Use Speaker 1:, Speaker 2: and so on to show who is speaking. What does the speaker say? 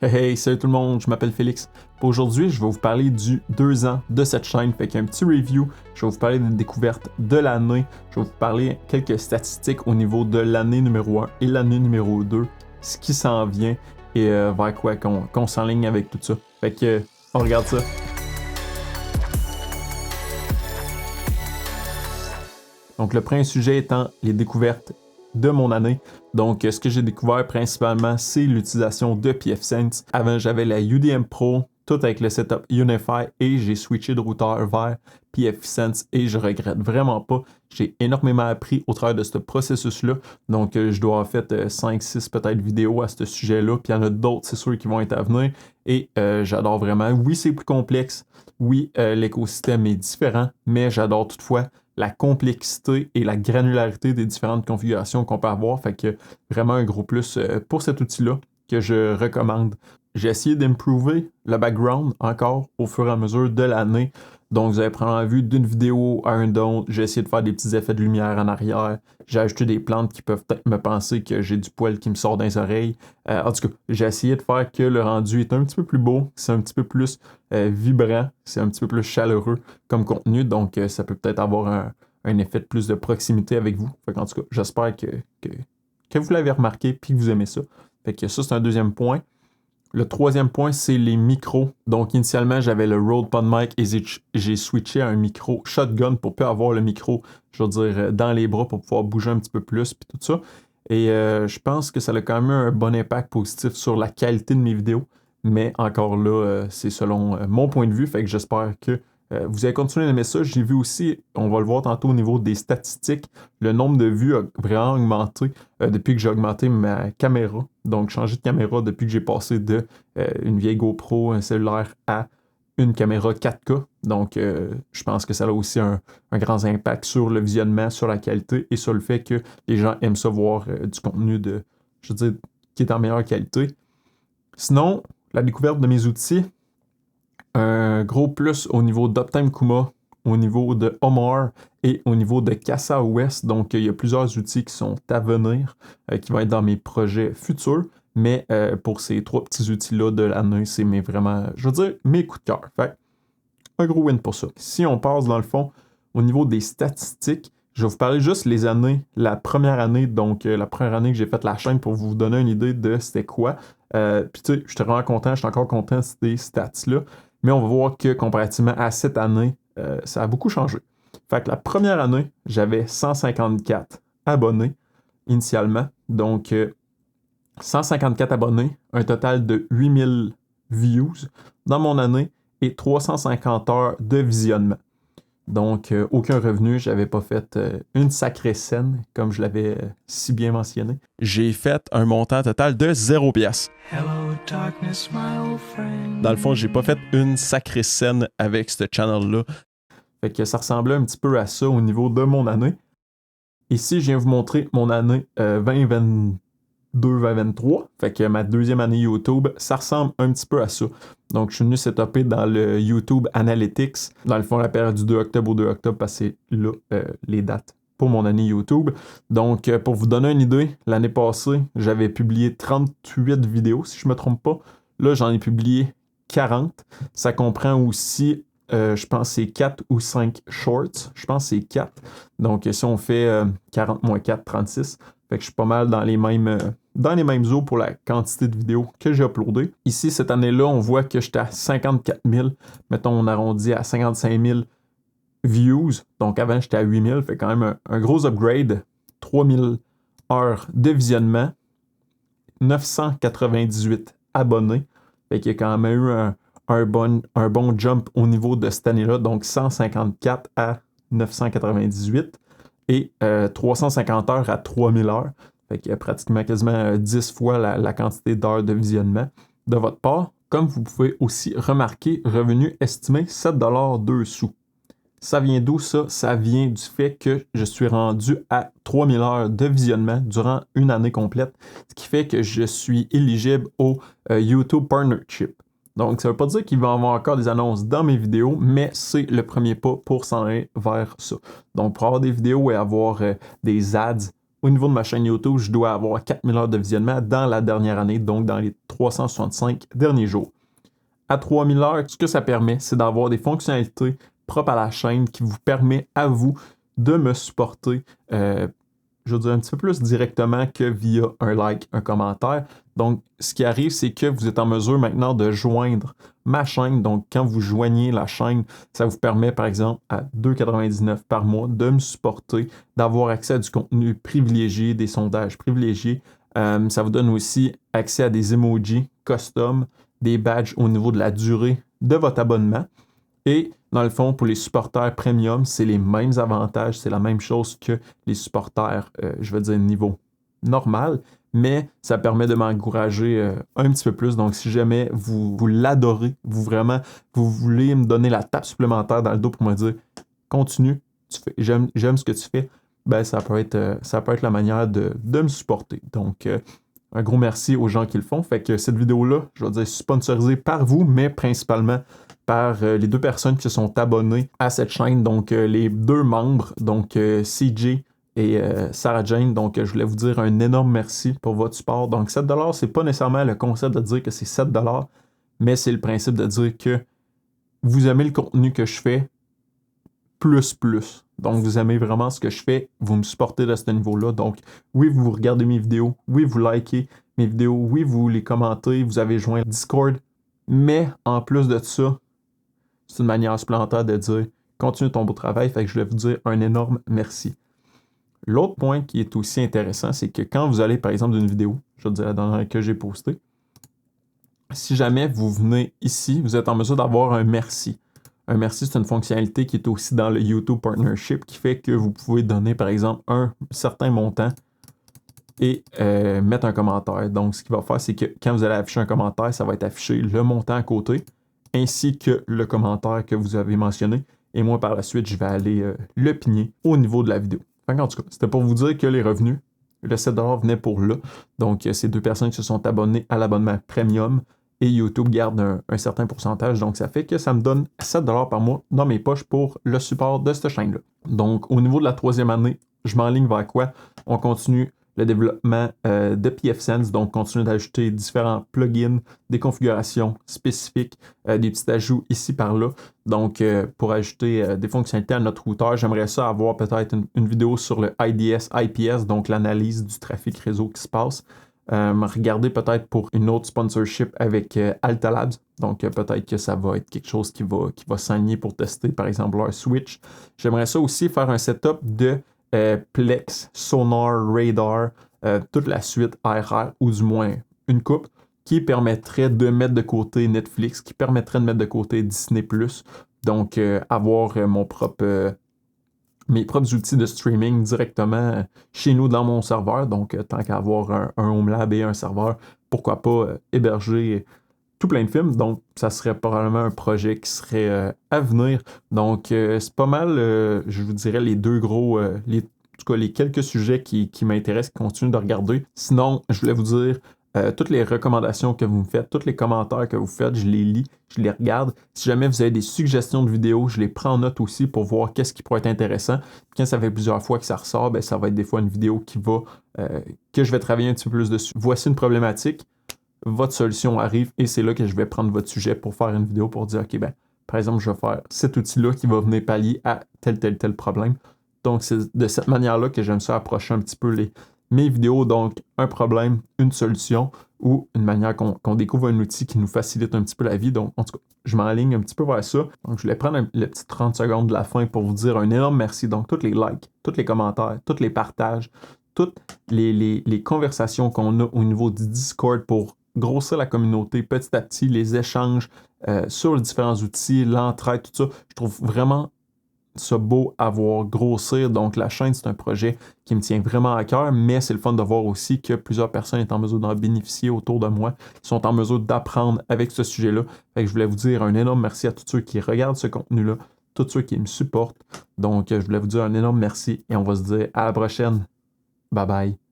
Speaker 1: Hey hey, salut tout le monde, je m'appelle Félix. Pour aujourd'hui, je vais vous parler du 2 ans de cette chaîne, fait qu'un petit review, je vais vous parler des découvertes de l'année, je vais vous parler quelques statistiques au niveau de l'année numéro 1 et l'année numéro 2, ce qui s'en vient et vers quoi qu'on s'enligne avec tout ça. Fait que, on regarde ça. Donc le premier sujet étant les découvertes de mon année. Donc ce que j'ai découvert principalement, c'est l'utilisation de pfSense. Avant, j'avais la UDM Pro, tout avec le setup Unify, et j'ai switché de routeur vers pfSense et je regrette vraiment pas. J'ai énormément appris au travers de ce processus-là. Donc je dois avoir fait 5-6 peut-être vidéos à ce sujet-là. Puis il y en a d'autres, c'est sûr, qui vont être à venir. Et j'adore vraiment. Oui, c'est plus complexe. Oui, l'écosystème est différent, mais j'adore toutefois la complexité et la granularité des différentes configurations qu'on peut avoir. Fait que vraiment un gros plus pour cet outil-là que je recommande. J'ai essayé d'improver le background encore au fur et à mesure de l'année. Donc, vous avez probablement vu d'une vidéo à une autre. J'ai essayé de faire des petits effets de lumière en arrière. J'ai ajouté des plantes qui peuvent peut-être me penser que j'ai du poil qui me sort dans les oreilles. En tout cas, j'ai essayé de faire que le rendu est un petit peu plus beau. C'est un petit peu plus vibrant. C'est un petit peu plus chaleureux comme contenu. Donc, ça peut peut-être avoir un effet de plus de proximité avec vous. Fait qu'en tout cas, j'espère que vous l'avez remarqué et que vous aimez ça. Fait que ça, c'est un deuxième point. Le troisième point, c'est les micros. Donc, initialement, j'avais le Rode PodMic et j'ai switché à un micro shotgun pour plus avoir le micro, je veux dire, dans les bras pour pouvoir bouger un petit peu plus puis tout ça. Et je pense que ça a quand même eu un bon impact positif sur la qualité de mes vidéos. Mais encore là, c'est selon mon point de vue. Fait que j'espère que vous allez continuer d'aimer ça. J'ai vu aussi, on va le voir tantôt au niveau des statistiques, le nombre de vues a vraiment augmenté depuis que j'ai augmenté ma caméra. Donc, changé de caméra depuis que j'ai passé de une vieille GoPro, un cellulaire à une caméra 4K. Donc, je pense que ça a aussi un grand impact sur le visionnement, sur la qualité et sur le fait que les gens aiment ça voir du contenu je veux dire, qui est en meilleure qualité. Sinon, la découverte de mes outils, un gros plus au niveau d'Uptime Kuma, au niveau de Omar et au niveau de CasaOS. Donc, il y a plusieurs outils qui sont à venir, qui vont être dans mes projets futurs. Mais pour ces 3 petits outils-là de l'année, c'est vraiment, je veux dire, mes coups de cœur. Fait un gros win pour ça. Si on passe dans le fond au niveau des statistiques, je vais vous parler juste les années, la première année, donc la première année que j'ai fait la chaîne pour vous donner une idée de c'était quoi. Puis tu sais, j'étais vraiment content, j'étais encore content de ces stats-là. Mais on va voir que comparativement à cette année, ça a beaucoup changé. Fait que la première année, j'avais 154 abonnés initialement. Donc, 154 abonnés, un total de 8000 views dans mon année et 350 heures de visionnement. Donc, aucun revenu, j'avais pas fait une sacrée scène, comme je l'avais si bien mentionné.
Speaker 2: J'ai fait un montant total de 0 piastres. Dans le fond, j'ai pas fait une sacrée scène avec ce channel-là.
Speaker 1: Fait que ça ressemblait un petit peu à ça au niveau de mon année. Ici, je viens vous montrer mon année 2022-2023. Fait que ma deuxième année YouTube, ça ressemble un petit peu à ça. Donc, je suis venu setuper dans le YouTube Analytics. Dans le fond, la période du 2 octobre au 2 octobre, parce que c'est là les dates pour mon année YouTube. Donc, pour vous donner une idée, l'année passée, j'avais publié 38 vidéos, si je ne me trompe pas. Là, j'en ai publié 40. Ça comprend aussi, je pense, c'est 4 ou 5 shorts. Je pense que c'est 4. Donc, si on fait 40 moins 4, 36. Fait que je suis pas mal dans les mêmes eaux pour la quantité de vidéos que j'ai uploadées. Ici, cette année-là, on voit que j'étais à 54 000. Mettons, on arrondit à 55 000 views. Donc, avant, j'étais à 8 000. Fait quand même un gros upgrade. 3000 heures de visionnement. 998 abonnés. Fait qu'il y a quand même eu un bon jump au niveau de cette année-là. Donc, 154 à 998. Et 350 heures à 3000 heures. Fait qu'il y a pratiquement quasiment 10 fois la quantité d'heures de visionnement de votre part. Comme vous pouvez aussi remarquer, revenu estimé 7,02 $. Ça vient d'où ça? Ça vient du fait que je suis rendu à 3000 heures de visionnement durant une année complète, ce qui fait que je suis éligible au YouTube Partnership. Donc, ça ne veut pas dire qu'il va y avoir encore des annonces dans mes vidéos, mais c'est le premier pas pour s'en aller vers ça. Donc, pour avoir des vidéos et avoir des ads au niveau de ma chaîne YouTube, je dois avoir 4000 heures de visionnement dans la dernière année, donc dans les 365 derniers jours. À 3000 heures, ce que ça permet, c'est d'avoir des fonctionnalités propres à la chaîne qui vous permet à vous de me supporter, je veux dire, un petit peu plus directement que via un like, un commentaire. Donc, ce qui arrive, c'est que vous êtes en mesure maintenant de joindre ma chaîne. Donc, quand vous joignez la chaîne, ça vous permet, par exemple, à 2,99 $ par mois de me supporter, d'avoir accès à du contenu privilégié, des sondages privilégiés. Ça vous donne aussi accès à des emojis custom, des badges au niveau de la durée de votre abonnement. Et dans le fond, pour les supporters premium, c'est les mêmes avantages, c'est la même chose que les supporters, je veux dire, niveau normal, mais ça permet de m'encourager un petit peu plus. Donc, si jamais vous l'adorez, vous voulez me donner la tape supplémentaire dans le dos pour me dire continue, j'aime ce que tu fais, ben ça peut être la manière de me supporter. Donc, un gros merci aux gens qui le font. Fait que cette vidéo-là, je vais dire sponsorisée par vous, mais principalement par les deux personnes qui se sont abonnées à cette chaîne, donc les deux membres, donc CJ et Sarah Jane. Donc, je voulais vous dire un énorme merci pour votre support. Donc, 7 $, c'est pas nécessairement le concept de dire que c'est 7 $, mais c'est le principe de dire que vous aimez le contenu que je fais, plus. Donc, vous aimez vraiment ce que je fais, vous me supportez de ce niveau-là. Donc, oui, vous regardez mes vidéos, oui, vous likez mes vidéos, oui, vous les commentez, vous avez joint Discord, mais en plus de ça, c'est une manière supplémentaire de dire continue ton beau travail. Fait que je voulais vous dire un énorme merci. L'autre point qui est aussi intéressant, c'est que quand vous allez, par exemple, d'une vidéo, je veux dire la dernière que j'ai postée, si jamais vous venez ici, vous êtes en mesure d'avoir un merci. Un merci, c'est une fonctionnalité qui est aussi dans le YouTube Partnership qui fait que vous pouvez donner, par exemple, un certain montant et mettre un commentaire. Donc, ce qu'il va faire, c'est que quand vous allez afficher un commentaire, ça va être affiché le montant à côté ainsi que le commentaire que vous avez mentionné. Et moi, par la suite, je vais aller le pigner au niveau de la vidéo. En tout cas, c'était pour vous dire que les revenus, le 7 $ venait pour là. Donc, ces deux personnes qui se sont abonnées à l'abonnement premium et YouTube garde un certain pourcentage. Donc, ça fait que ça me donne 7 $ par mois dans mes poches pour le support de cette chaîne-là. Donc, au niveau de la 3e année, je m'enligne vers quoi? On continue le développement de pfSense, donc continue d'ajouter différents plugins, des configurations spécifiques, des petits ajouts ici par là. Donc, pour ajouter des fonctionnalités à notre routeur, j'aimerais ça avoir peut-être une vidéo sur le IDS, IPS, donc l'analyse du trafic réseau qui se passe. Regardez peut-être pour une autre sponsorship avec Alta Labs. Donc, peut-être que ça va être quelque chose qui va s'aligner pour tester, par exemple, leur Switch. J'aimerais ça aussi faire un setup de Plex, Sonar, Radar, toute la suite RR, ou du moins une coupe, qui permettrait de mettre de côté Netflix, qui permettrait de mettre de côté Disney+. Donc, avoir mes propres outils de streaming directement chez nous dans mon serveur. Donc, tant qu'à avoir un HomeLab et un serveur, pourquoi pas héberger tout plein de films. Donc, ça serait probablement un projet qui serait à venir. Donc, c'est pas mal, je vous dirais, les deux gros, en tout cas, les quelques sujets qui m'intéressent, qui continuent de regarder. Sinon, je voulais vous dire, toutes les recommandations que vous me faites, tous les commentaires que vous faites, je les lis, je les regarde. Si jamais vous avez des suggestions de vidéos, je les prends en note aussi pour voir qu'est-ce qui pourrait être intéressant. Quand ça fait plusieurs fois que ça ressort, ben, ça va être des fois une vidéo que je vais travailler un petit peu plus dessus. Voici une problématique. Votre solution arrive et c'est là que je vais prendre votre sujet pour faire une vidéo pour dire, OK, ben, par exemple, je vais faire cet outil-là qui va venir pallier à tel problème. Donc, c'est de cette manière-là que j'aime ça approcher un petit peu mes vidéos. Donc, un problème, une solution ou une manière qu'on découvre un outil qui nous facilite un petit peu la vie. Donc, en tout cas, je m'enligne un petit peu vers ça. Donc, je voulais prendre les petites 30 secondes de la fin pour vous dire un énorme merci. Donc, tous les likes, tous les commentaires, tous les partages, toutes les conversations qu'on a au niveau du Discord pour grossir la communauté petit à petit, les échanges sur les différents outils, l'entraide, tout ça. Je trouve vraiment ça beau à voir grossir. Donc, la chaîne, c'est un projet qui me tient vraiment à cœur, mais c'est le fun de voir aussi que plusieurs personnes sont en mesure d'en bénéficier autour de moi, sont en mesure d'apprendre avec ce sujet-là. Fait que je voulais vous dire un énorme merci à tous ceux qui regardent ce contenu-là, tous ceux qui me supportent. Donc, je voulais vous dire un énorme merci et on va se dire à la prochaine. Bye bye.